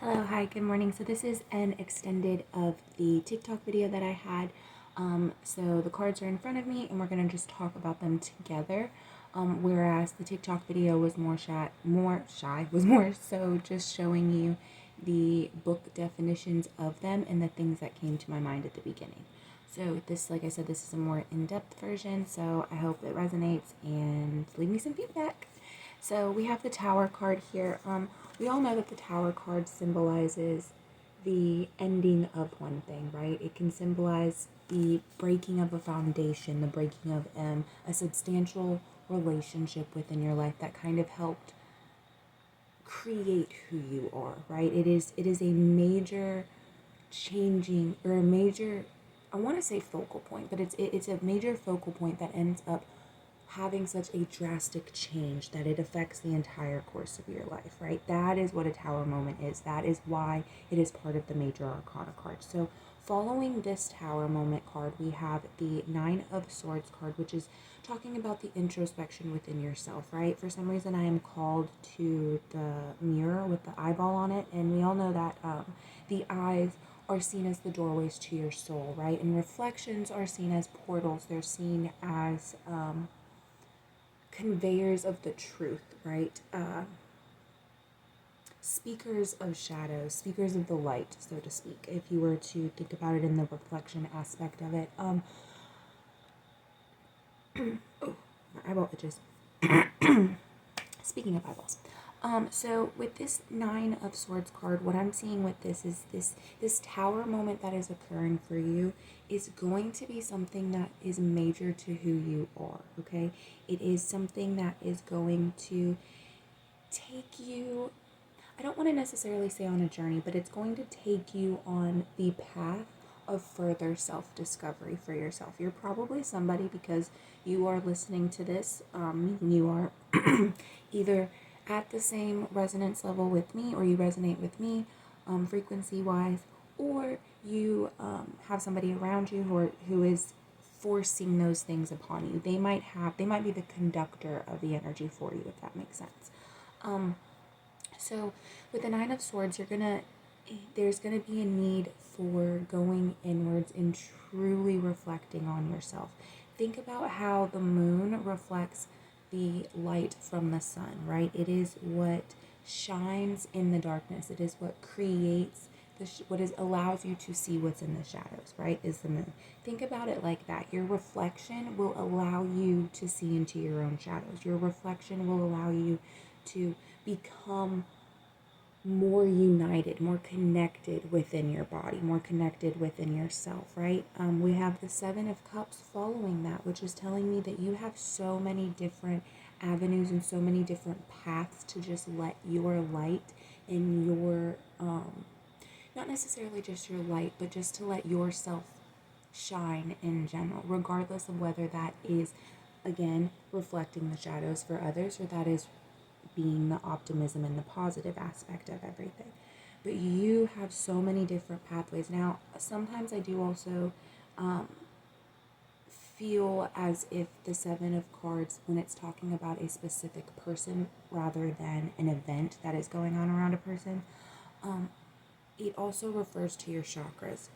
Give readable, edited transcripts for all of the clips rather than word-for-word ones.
Hello, hi, good morning. So this is an extended of the TikTok video that I had. So the cards are in front of me and we're going to just talk about them together. Whereas the TikTok video was more so just showing you the book definitions of them and the things that came to my mind at the beginning. So this, like I said, this is a more in-depth version, so I hope it resonates and leave me some feedback. So we have the Tower card here. We all know that the Tower card symbolizes the ending of one thing, right? It can symbolize the breaking of a foundation, the breaking of a substantial relationship within your life that kind of helped create who you are, right? It is a major changing or a major, I want to say focal point, but it's a major focal point that ends up having such a drastic change that it affects the entire course of your life, right? That is what a Tower moment is. That is why it is part of the major arcana card. So following this Tower moment card, we have the Nine of Swords card, which is talking about the introspection within yourself, right? For some reason, I am called to the mirror with the eyeball on it, and we all know that the eyes are seen as the doorways to your soul, right? And reflections are seen as portals. They're seen as conveyors of the truth, right? Speakers of shadows, speakers of the light, so to speak, if you were to think about it in the reflection aspect of it. Oh, my eyeball itches. Speaking of eyeballs. So with this Nine of Swords card, what I'm seeing with this is this Tower moment that is occurring for you is going to be something that is major to who you are, okay? It is something that is going to take you, I don't want to necessarily say on a journey, but it's going to take you on the path of further self-discovery for yourself. You're probably somebody, because you are listening to this, you are either at the same resonance level with me, or you resonate with me frequency wise, or you have somebody around you who is forcing those things upon you. They might be the conductor of the energy for you, if that makes sense. So with the Nine of Swords, there's gonna be a need for going inwards and truly reflecting on yourself. Think about how the moon reflects the light from the sun, right? It is what shines in the darkness. It is what creates allows you to see what's in the shadows, right? Is the moon. Think about it like that. Your reflection will allow you to see into your own shadows. Your reflection will allow you to become more united, more connected within your body, more connected within yourself, right? We have the Seven of Cups following that, which is telling me that you have so many different avenues and so many different paths to just let your light and your, not necessarily just your light, but just to let yourself shine in general, regardless of whether that is, again, reflecting the shadows for others, or that is being the optimism and the positive aspect of everything. But you have so many different pathways. Now, sometimes I do also feel as if the Seven of Cards, when it's talking about a specific person rather than an event that is going on around a person, it also refers to your chakras.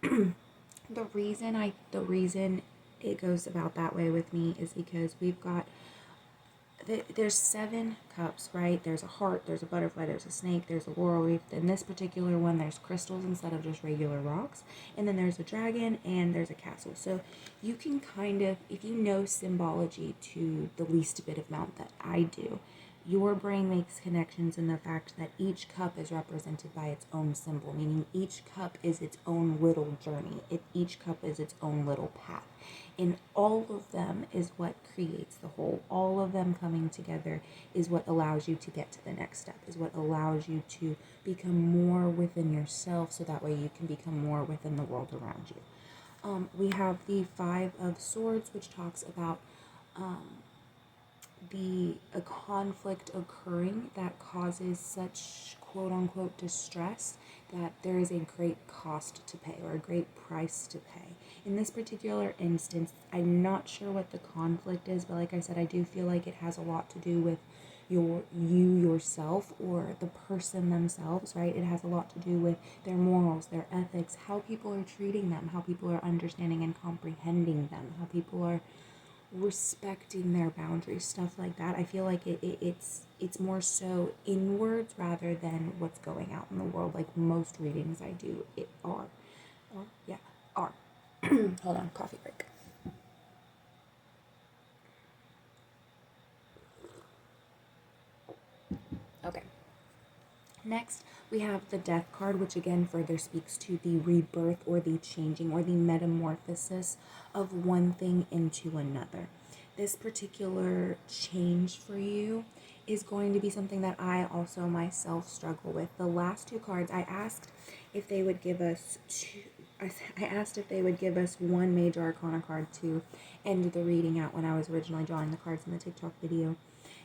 The reason it goes about that way with me is because we've got there's 7 cups, right? There's a heart, there's a butterfly, there's a snake, there's a laurel wreath. In this particular one, there's crystals instead of just regular rocks. And then there's a dragon and there's a castle. So you can kind of, if you know symbology to the least bit amount that I do, your brain makes connections in the fact that each cup is represented by its own symbol, meaning each cup is its own little journey. Each cup is its own little path. And all of them is what creates the whole. All of them coming together is what allows you to get to the next step, is what allows you to become more within yourself, so that way you can become more within the world around you. We have the Five of Swords, which talks about a conflict occurring that causes such quote unquote distress that there is a great cost to pay, or a great price to pay. In this particular instance, I'm not sure what the conflict is, but like I said, I do feel like it has a lot to do with you yourself or the person themselves, right? It has a lot to do with their morals, their ethics, how people are treating them, how people are understanding and comprehending them, how people are respecting their boundaries, stuff like that. I feel like it's more so inwards rather than what's going out in the world. Like most readings I do, are. Hold on, coffee break. Okay. Next, we have the Death card, which again further speaks to the rebirth or the changing or the metamorphosis of one thing into another. This particular change for you is going to be something that I also myself struggle with. The last two cards, I asked if they would give us I asked if they would give us one major arcana card to end the reading out when I was originally drawing the cards in the TikTok video.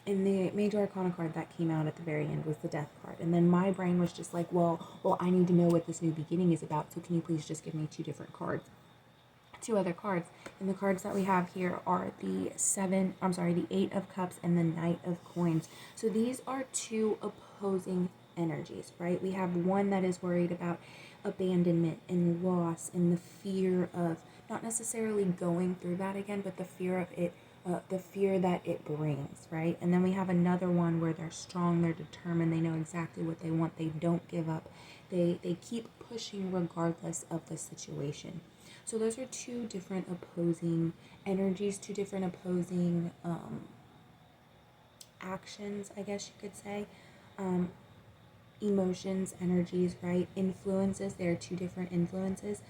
And the major arcana card that came out at the very end was the Death card. And then my brain was just like, well, I need to know what this new beginning is about. So can you please just give me two other cards? And the cards that we have here are the Eight of Cups and the Knight of Coins. So these are two opposing energies, right? We have one that is worried about abandonment and loss and the fear of not necessarily going through that again, but the fear of it, the fear that it brings, right? And then we have another one where they're strong, they're determined, they know exactly what they want, they don't give up, they keep pushing regardless of the situation. So those are two different opposing energies, two different opposing actions, I guess you could say. Emotions, energies, right? Influences, there are two different influences.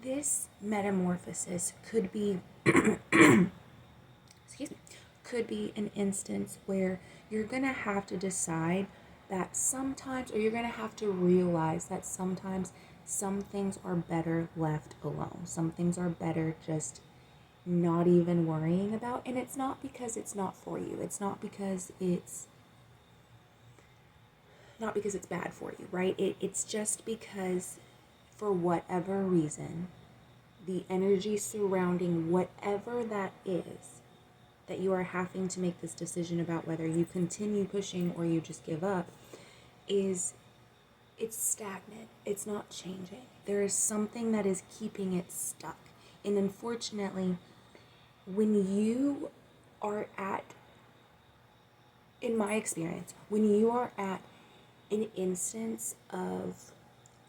This metamorphosis could be could be an instance where you're going to have to decide that sometimes, or you're going to have to realize that sometimes some things are better left alone. Some things are better just not even worrying about. And it's not because it's not for you. It's not because it's bad for you, right? It's just because for whatever reason, the energy surrounding whatever that is, that you are having to make this decision about whether you continue pushing or you just give up, it's stagnant. It's not changing. There is something that is keeping it stuck. And unfortunately, when you are at, in my experience, when you are at an instance of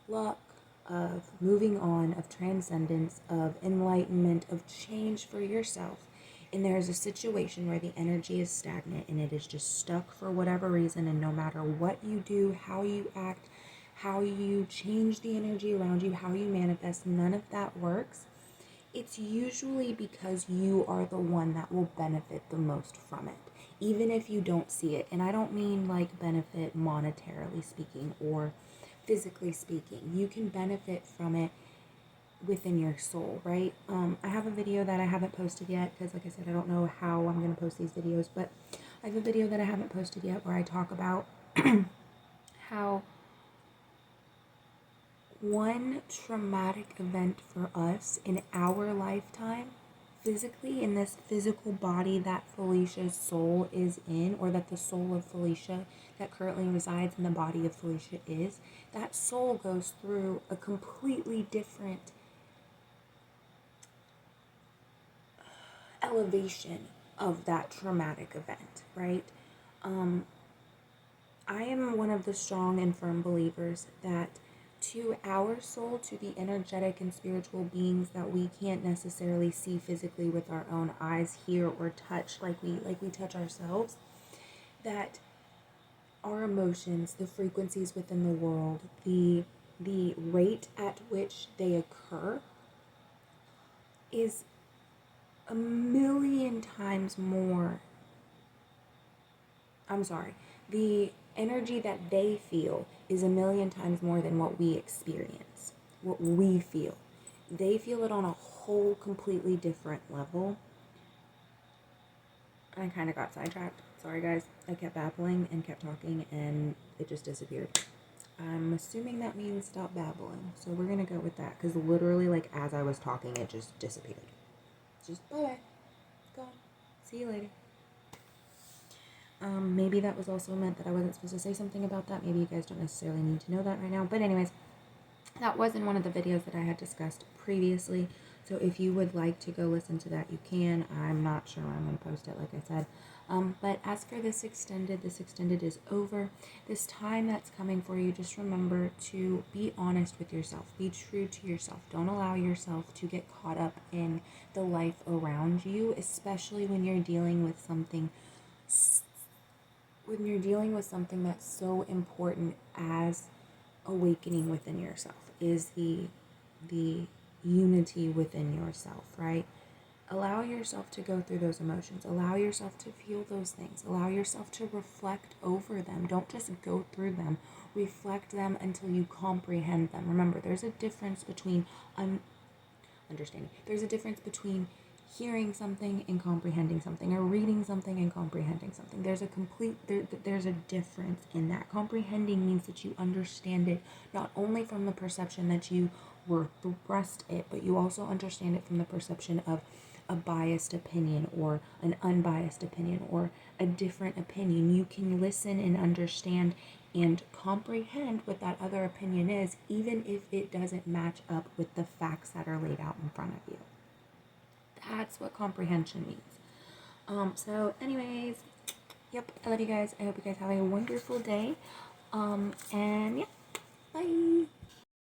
luck, of moving on, of transcendence, of enlightenment, of change for yourself, and there's a situation where the energy is stagnant and it is just stuck for whatever reason, and no matter what you do, how you act, how you change the energy around you, how you manifest, none of that works, it's usually because you are the one that will benefit the most from it, even if you don't see it. And I don't mean like benefit monetarily speaking or physically speaking. You can benefit from it within your soul, right? I have a video that I haven't posted yet because, like I said, I don't know how I'm going to post these videos, but I have a video that I haven't posted yet where I talk about how one traumatic event for us in our lifetime, physically, in this physical body that Felicia's soul is in, or that the soul of Felicia that currently resides in the body of Felicia is, that soul goes through a completely different elevation of that traumatic event, right? I am one of the strong and firm believers that to our soul, to the energetic and spiritual beings that we can't necessarily see physically with our own eyes, hear, or touch like we touch ourselves, that our emotions, the frequencies within the world, the rate at which they occur is a million times more. The energy that they feel is a million times more than what we experience, what we feel. They feel it on a whole completely different level. I kind of got sidetracked. Sorry, guys. I kept babbling and kept talking, and it just disappeared. I'm assuming that means stop babbling. So we're going to go with that, because literally, like, as I was talking, it just disappeared. Just bye-bye. Gone. See you later. Maybe that was also meant that I wasn't supposed to say something about that. Maybe you guys don't necessarily need to know that right now. But anyways, that was in one of the videos that I had discussed previously. So if you would like to go listen to that, you can. I'm not sure when I'm going to post it, like I said. But as for this extended is over. This time that's coming for you, just remember to be honest with yourself. Be true to yourself. Don't allow yourself to get caught up in the life around you, especially when you're dealing with something that's so important as awakening within yourself, is the unity within yourself, right? Allow yourself to go through those emotions. Allow yourself to feel those things. Allow yourself to reflect over them. Don't just go through them. Reflect them until you comprehend them. Remember, there's a difference between understanding. There's a difference between hearing something and comprehending something, or reading something and comprehending something. There's a difference in that. Comprehending means that you understand it not only from the perception that you were thrust it, but you also understand it from the perception of a biased opinion or an unbiased opinion or a different opinion. You can listen and understand and comprehend what that other opinion is, even if it doesn't match up with the facts that are laid out in front of you. That's what comprehension means. So anyways, yep, I love you guys. I hope you guys have a wonderful day. And yeah, bye.